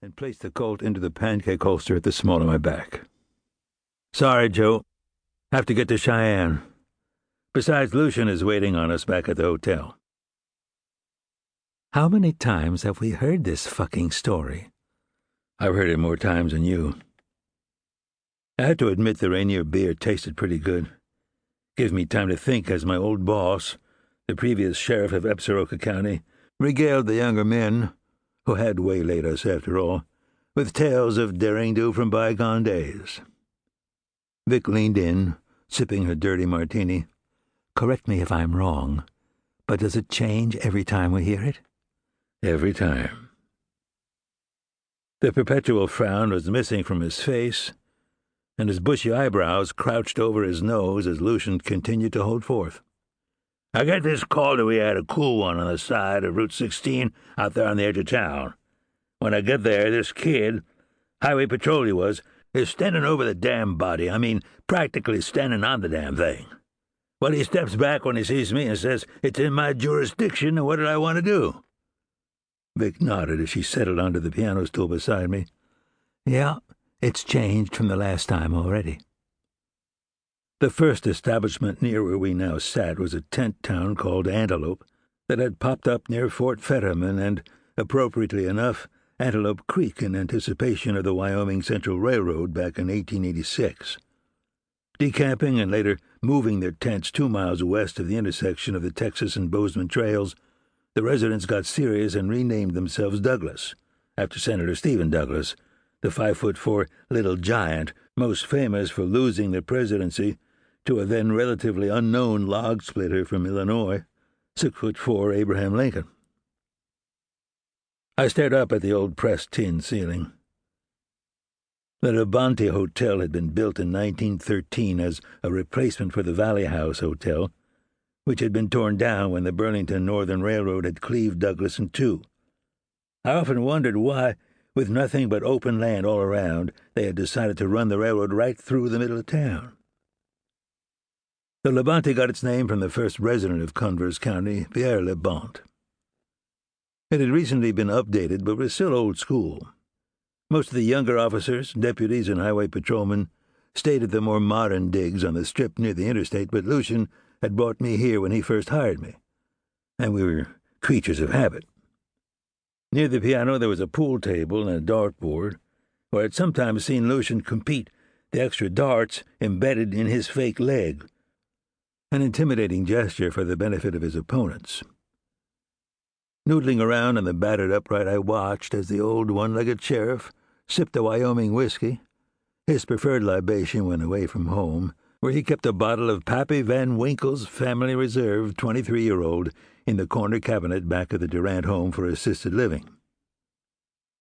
and placed the Colt into the pancake holster at the small of my back. "Sorry, Joe. Have to get to Cheyenne. Besides, Lucian is waiting on us back at the hotel." How many times have we heard this fucking story? I've heard it more times than you. I had to admit the Rainier beer tasted pretty good. Gives me time to think as my old boss, the previous sheriff of Epsiroka County, regaled the younger men, who had waylaid us after all, with tales of daring-do from bygone days. Vic leaned in, sipping her dirty martini. Correct me if I'm wrong, but does it change every time we hear it? Every time. The perpetual frown was missing from his face, and his bushy eyebrows crouched over his nose as Lucian continued to hold forth. "I get this call that we had a cool one on the side of Route 16 out there on the edge of town. When I get there, this kid, highway patrol he was, is standing over the damn body. I mean, practically standing on the damn thing. Well, he steps back when he sees me and says, 'It's in my jurisdiction, and what did I want to do?'" Vic nodded as she settled onto the piano stool beside me. "Yeah, it's changed from the last time already." The first establishment near where we now sat was a tent town called Antelope that had popped up near Fort Fetterman and, appropriately enough, Antelope Creek in anticipation of the Wyoming Central Railroad back in 1886. Decamping and later moving their tents 2 miles west of the intersection of the Texas and Bozeman trails, the residents got serious and renamed themselves Douglas, after Senator Stephen Douglas, the 5'4" little giant most famous for losing the presidency to a then relatively unknown log splitter from Illinois, 6'4" Abraham Lincoln. I stared up at the old pressed tin ceiling. The Levante Hotel had been built in 1913 as a replacement for the Valley House Hotel, which had been torn down when the Burlington Northern Railroad had cleaved Douglas in two. I often wondered why, with nothing but open land all around, they had decided to run the railroad right through the middle of town. The Levante got its name from the first resident of Converse County, Pierre Lebant. It had recently been updated, but was still old school. Most of the younger officers, deputies, and highway patrolmen stayed at the more modern digs on the strip near the interstate, but Lucian had brought me here when he first hired me, and we were creatures of habit. Near the piano there was a pool table and a dartboard, where I'd sometimes seen Lucian compete, the extra darts embedded in his fake leg, an intimidating gesture for the benefit of his opponents. Noodling around on the battered upright, I watched as the old one-legged sheriff sipped a Wyoming whiskey, his preferred libation when away from home, where he kept a bottle of Pappy Van Winkle's Family Reserve 23-year-old in the corner cabinet back of the Durant home for assisted living.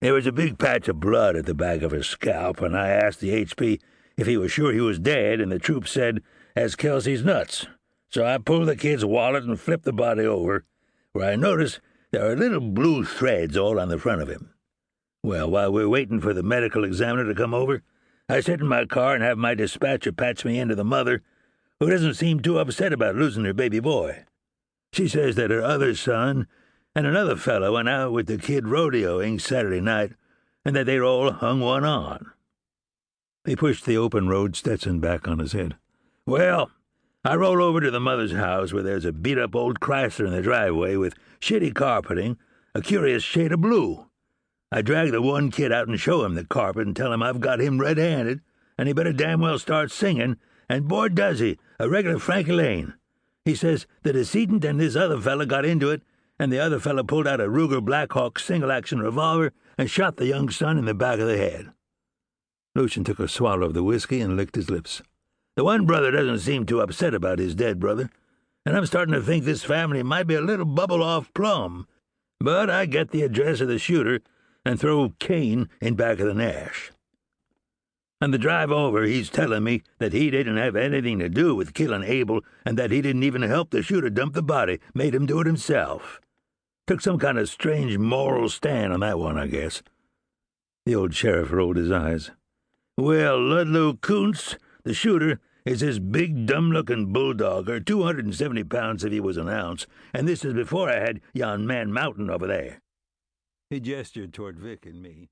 There was a big patch of blood at the back of his scalp, and I asked the HP if he was sure he was dead, and the troop said, "As Kelsey's nuts." So I pulled the kid's wallet and flipped the body over, where I noticed there are little blue threads all on the front of him. Well, while we're waiting for the medical examiner to come over, I sit in my car and have my dispatcher patch me into the mother, who doesn't seem too upset about losing her baby boy. She says that her other son and another fellow went out with the kid rodeoing Saturday night, and that they'd all hung one on. He pushed the open road Stetson back on his head. Well, I roll over to the mother's house, where there's a beat-up old Chrysler in the driveway with shitty carpeting, a curious shade of blue. I drag the one kid out and show him the carpet and tell him I've got him red-handed, and he better damn well start singing, and boy does he, a regular Frankie Lane. He says the decedent and this other fella got into it, and the other fella pulled out a Ruger Blackhawk single-action revolver and shot the young son in the back of the head. Lucian took a swallow of the whiskey and licked his lips. The one brother doesn't seem too upset about his dead brother, and I'm starting to think this family might be a little bubble-off plum, but I get the address of the shooter and throw Kane in back of the Nash. On the drive over, he's telling me that he didn't have anything to do with killing Abel, and that he didn't even help the shooter dump the body, made him do it himself. Took some kind of strange moral stand on that one, I guess. The old sheriff rolled his eyes. Well, Ludlow Kuntz, the shooter, is this big, dumb-looking bulldog, or 270 pounds if he was an ounce, and this is before I had yon Man Mountain over there. He gestured toward Vic and me.